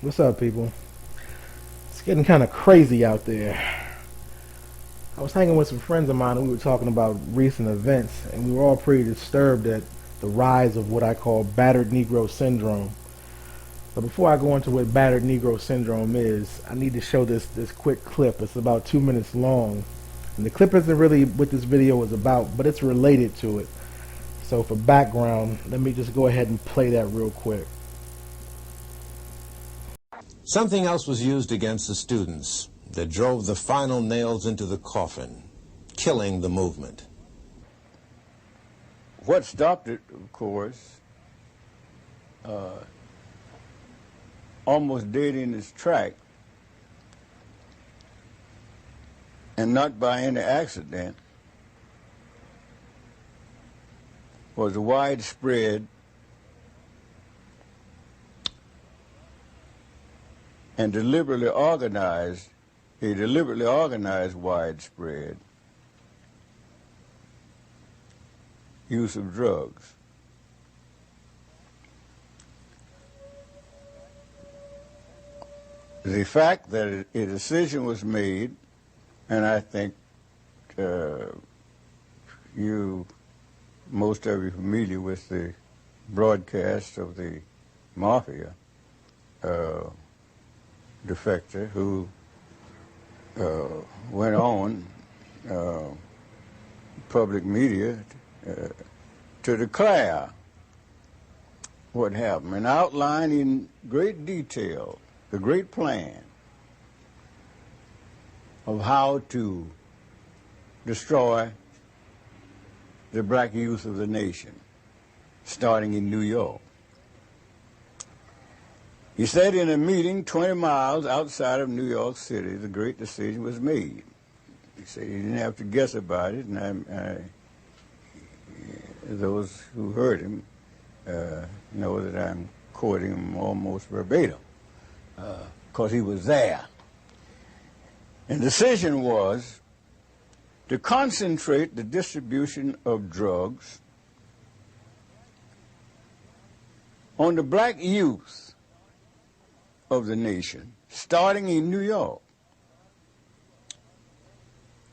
What's up, people? It's getting kind of crazy out there. I was hanging with some friends of mine and we were talking about recent events, and we were all pretty disturbed at the rise of what I call battered Negro syndrome. But before I go into what battered Negro syndrome is, I need to show this quick clip. It's about 2 minutes long. And the clip isn't really what this video is about, but it's related to it. So for background, let me just go ahead and play that real quick. Something else was used against the students that drove the final nails into the coffin, killing the movement. What stopped it, of course, almost dead in its track, and not by any accident, was a widespread and deliberately organized widespread use of drugs. The fact that a decision was made, and I think most of you familiar with the broadcast of the mafia defector who went on public media to declare what happened and outline in great detail the great plan of how to destroy the black youth of the nation, starting in New York. He said in a meeting 20 miles outside of New York City, the great decision was made. He said he didn't have to guess about it, and those who heard him know that I'm quoting him almost verbatim, because he was there. And the decision was to concentrate the distribution of drugs on the black youth of the nation, starting in New York.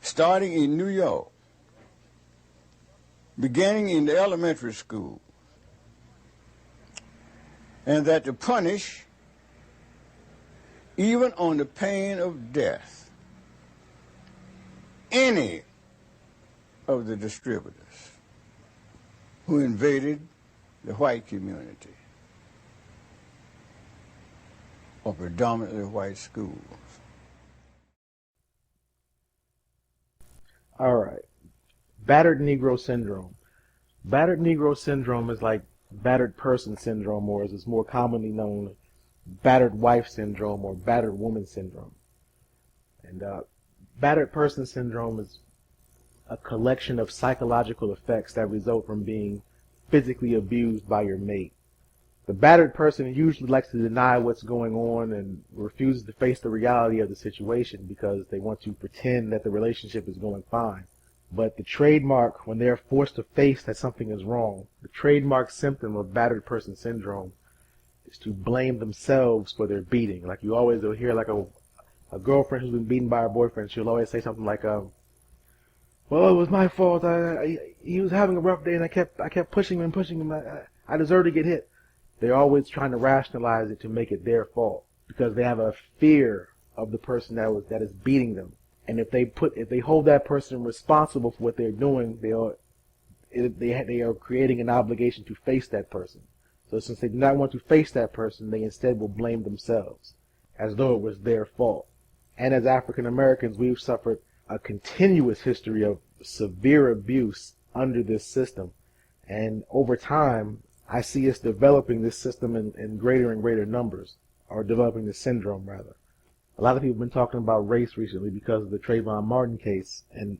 Starting in New York, beginning in the elementary school, and that to punish, even on the pain of death, any of the distributors who invaded the white community or predominantly white schools. All right. Battered Negro syndrome. Battered Negro syndrome is like battered person syndrome, or as it's more commonly known, battered wife syndrome or battered woman syndrome. And battered person syndrome is a collection of psychological effects that result from being physically abused by your mate. The battered person usually likes to deny what's going on and refuses to face the reality of the situation because they want to pretend that the relationship is going fine. But the trademark, when they're forced to face that something is wrong, the trademark symptom of battered person syndrome is to blame themselves for their beating. Like you always will hear like a girlfriend who's been beaten by her boyfriend, she'll always say something like, well, it was my fault. He was having a rough day and I kept pushing him and pushing him. I deserve to get hit. They're always trying to rationalize it to make it their fault because they have a fear of the person that is beating them. And if they hold that person responsible for what they're doing, they are creating an obligation to face that person. So since they do not want to face that person, they instead will blame themselves as though it was their fault. And as African Americans, we've suffered a continuous history of severe abuse under this system. And over time, I see us developing this system in greater and greater numbers, or developing the syndrome, rather. A lot of people have been talking about race recently because of the Trayvon Martin case. And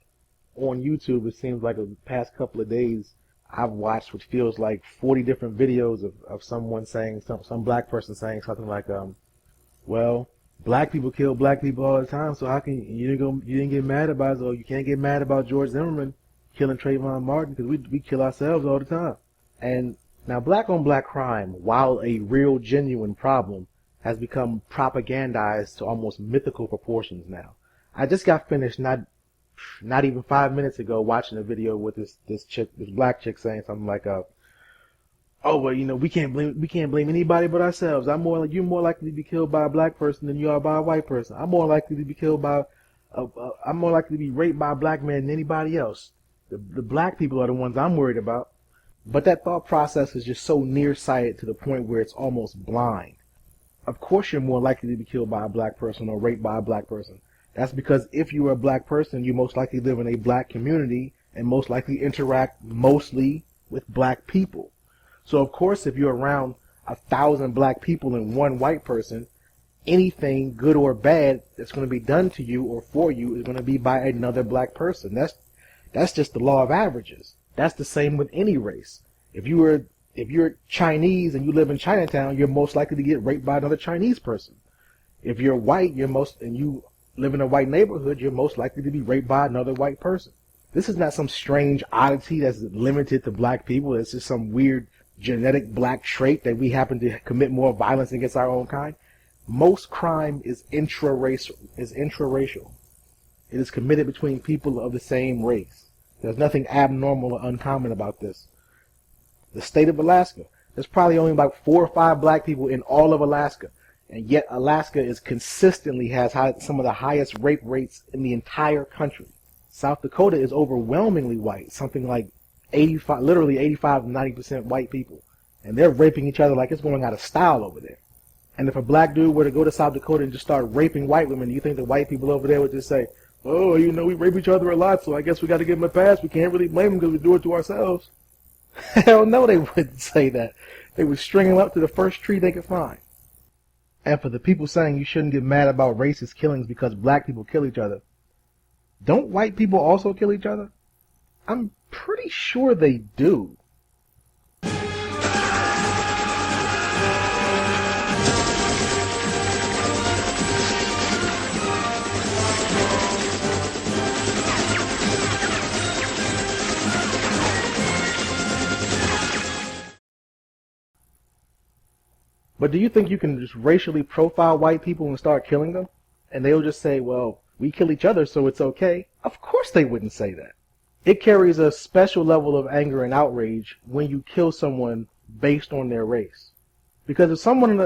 on YouTube, it seems like the past couple of days, I've watched what feels like 40 different videos of someone saying, some black person saying something like, well, black people kill black people all the time, so how can you didn't get mad about it, or you can't get mad about George Zimmerman killing Trayvon Martin because we kill ourselves all the time. And now black on black crime, while a real genuine problem, has become propagandized to almost mythical proportions now. I just got finished not even 5 minutes ago watching a video with this black chick saying something like oh well, we can't blame anybody but ourselves. You're more likely to be killed by a black person than you are by a white person. I'm more likely to be killed by I'm more likely to be raped by a black man than anybody else. The black people are the ones I'm worried about. But that thought process is just so nearsighted to the point where it's almost blind. Of course you're more likely to be killed by a black person or raped by a black person. That's because if you are a black person, you most likely live in a black community and most likely interact mostly with black people. So of course if you're around 1,000 black people and one white person, anything good or bad that's going to be done to you or for you is going to be by another black person. That's just the law of averages. That's the same with any race. If you're Chinese and you live in Chinatown, you're most likely to get raped by another Chinese person. If you're white, and you live in a white neighborhood, you're most likely to be raped by another white person. This is not some strange oddity that's limited to black people. It's just some weird genetic black trait that we happen to commit more violence against our own kind. Most crime is intraracial. It is committed between people of the same race. There's nothing abnormal or uncommon about this. The state of Alaska, there's probably only about 4 or 5 black people in all of Alaska, and yet Alaska consistently has some of the highest rape rates in the entire country. South Dakota is overwhelmingly white, something like 85 to 90% white people, and they're raping each other like it's going out of style over there. And if a black dude were to go to South Dakota and just start raping white women, do you think the white people over there would just say, oh, we rape each other a lot, so I guess we got to give them a pass. We can't really blame them because we do it to ourselves. Hell no, they wouldn't say that. They would string them up to the first tree they could find. And for the people saying you shouldn't get mad about racist killings because black people kill each other, don't white people also kill each other? I'm pretty sure they do. But do you think you can just racially profile white people and start killing them? And they'll just say, well, we kill each other, so it's okay. Of course they wouldn't say that. It carries a special level of anger and outrage when you kill someone based on their race. Because if someone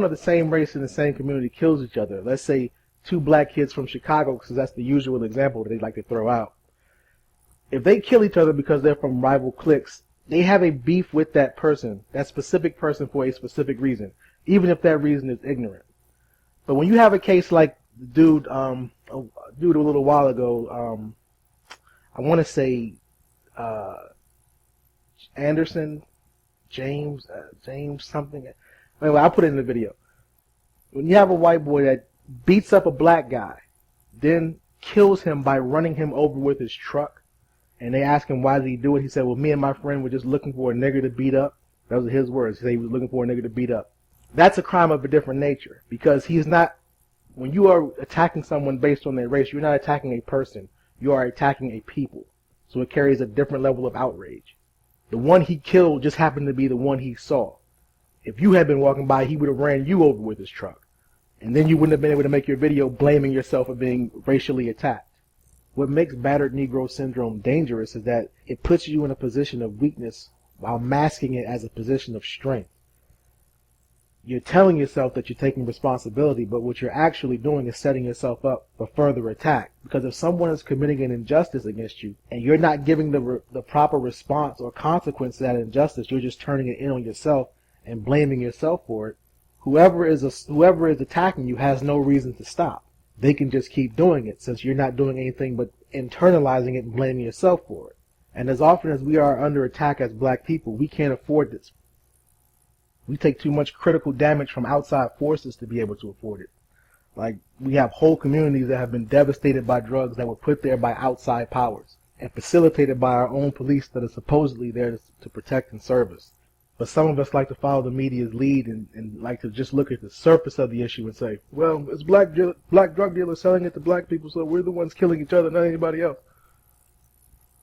of the same race in the same community kills each other, let's say 2 black kids from Chicago, because that's the usual example that they like to throw out. If they kill each other because they're from rival cliques, they have a beef with that person, that specific person, for a specific reason, even if that reason is ignorant. But when you have a case like the dude a little while ago, I want to say Anderson, James something. Anyway, I'll put it in the video. When you have a white boy that beats up a black guy, then kills him by running him over with his truck, and they ask him why did he do it, he said, well, me and my friend were just looking for a nigger to beat up. Those are his words. He said he was looking for a nigger to beat up. That's a crime of a different nature, because when you are attacking someone based on their race, you're not attacking a person. You are attacking a people. So it carries a different level of outrage. The one he killed just happened to be the one he saw. If you had been walking by, he would have ran you over with his truck. And then you wouldn't have been able to make your video blaming yourself for being racially attacked. What makes battered Negro syndrome dangerous is that it puts you in a position of weakness while masking it as a position of strength. You're telling yourself that you're taking responsibility, but what you're actually doing is setting yourself up for further attack. Because if someone is committing an injustice against you, and you're not giving the proper response or consequence to that injustice, you're just turning it in on yourself and blaming yourself for it. Whoever is attacking you has no reason to stop. They can just keep doing it, since you're not doing anything but internalizing it and blaming yourself for it. And as often as we are under attack as black people, we can't afford this. We take too much critical damage from outside forces to be able to afford it. Like, we have whole communities that have been devastated by drugs that were put there by outside powers and facilitated by our own police that are supposedly there to protect and serve us. But some of us like to follow the media's lead and like to just look at the surface of the issue and say, well, it's black drug dealers selling it to black people, so we're the ones killing each other, not anybody else.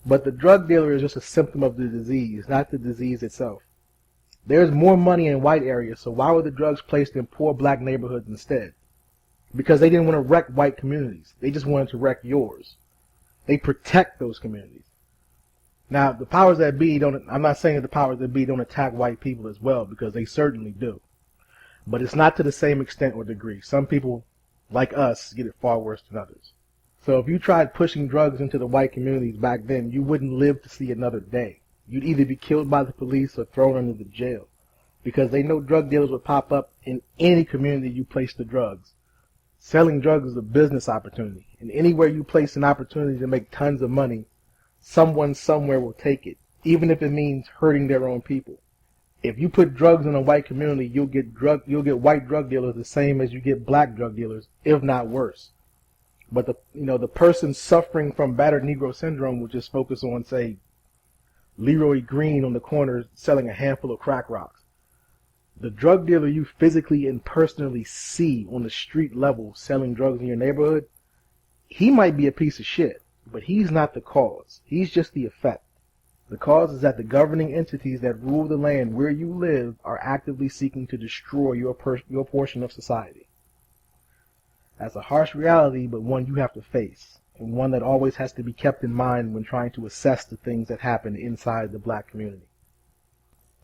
But the drug dealer is just a symptom of the disease, not the disease itself. There's more money in white areas, so why were the drugs placed in poor black neighborhoods instead? Because they didn't want to wreck white communities. They just wanted to wreck yours. They protect those communities. Now, the powers that be I'm not saying that the powers that be don't attack white people as well, because they certainly do. But it's not to the same extent or degree. Some people, like us, get it far worse than others. So if you tried pushing drugs into the white communities back then, you wouldn't live to see another day. You'd either be killed by the police or thrown into the jail, because they know drug dealers would pop up in any community you place the drugs. Selling drugs is a business opportunity, and anywhere you place an opportunity to make tons of money, someone somewhere will take it, even if it means hurting their own people. If you put drugs in a white community, you'll get white drug dealers the same as you get black drug dealers, if not worse. But the person suffering from battered Negro syndrome will just focus on, say, Leroy Green on the corner selling a handful of crack rocks. The drug dealer you physically and personally see on the street level selling drugs in your neighborhood, he might be a piece of shit, but he's not the cause. He's just the effect. The cause is that the governing entities that rule the land where you live are actively seeking to destroy your portion of society. That's a harsh reality, but one you have to face, and one that always has to be kept in mind when trying to assess the things that happen inside the black community.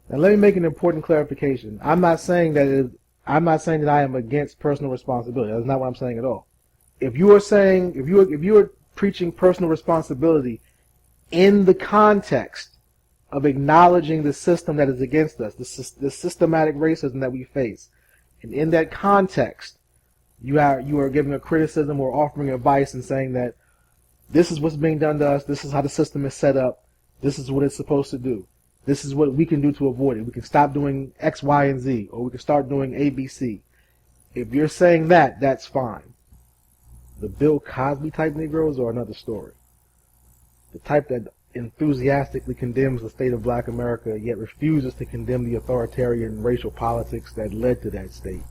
Now, let me make an important clarification. I'm not saying that I am against personal responsibility. That's not what I'm saying at all. If you are preaching personal responsibility in the context of acknowledging the system that is against us, the systematic racism that we face, and in that context, you are giving a criticism or offering advice and saying that this is what's being done to us, this is how the system is set up, this is what it's supposed to do. This is what we can do to avoid it. We can stop doing X, Y, and Z, or we can start doing A, B, C. If you're saying that, that's fine. The Bill Cosby type Negroes are another story. The type that enthusiastically condemns the state of black America, yet refuses to condemn the authoritarian racial politics that led to that state.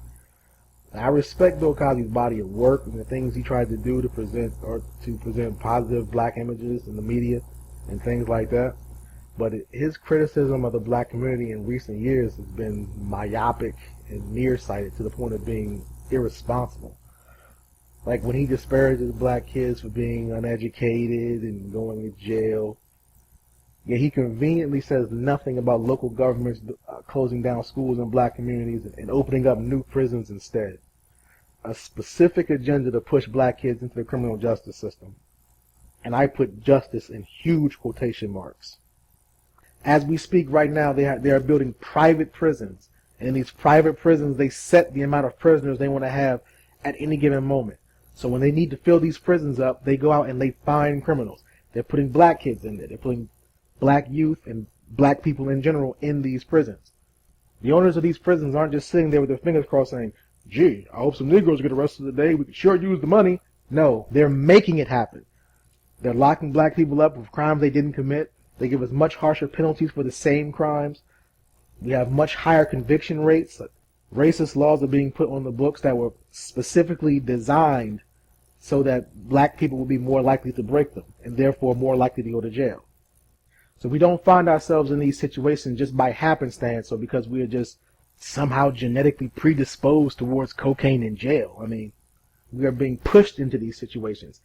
I respect Bill Cosby's body of work and the things he tried to do to present positive black images in the media and things like that. But his criticism of the black community in recent years has been myopic and nearsighted to the point of being irresponsible. Like when he disparages black kids for being uneducated and going to jail. Yet he conveniently says nothing about local governments closing down schools in black communities and opening up new prisons instead. A specific agenda to push black kids into the criminal justice system. And I put justice in huge quotation marks. As we speak right now, they are building private prisons. And in these private prisons, they set the amount of prisoners they want to have at any given moment. So when they need to fill these prisons up, they go out and they find criminals. They're putting black kids in there. They're putting black youth and black people in general in these prisons. The owners of these prisons aren't just sitting there with their fingers crossed saying, gee, I hope some Negroes get arrested today. We could sure use the money. No, they're making it happen. They're locking black people up with crimes they didn't commit. They give us much harsher penalties for the same crimes. We have much higher conviction rates. Racist laws are being put on the books that were specifically designed so that black people will be more likely to break them and therefore more likely to go to jail. So we don't find ourselves in these situations just by happenstance or because we are just somehow genetically predisposed towards cocaine in jail. I mean, we are being pushed into these situations.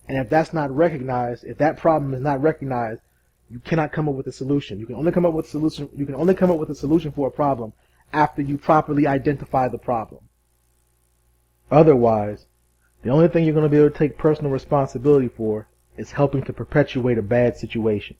And if that's not recognized, if that problem is not recognized, you cannot come up with a solution. You can only come up with a solution. You can only come up with a solution for a problem after you properly identify the problem. Otherwise, the only thing you're going to be able to take personal responsibility for is helping to perpetuate a bad situation.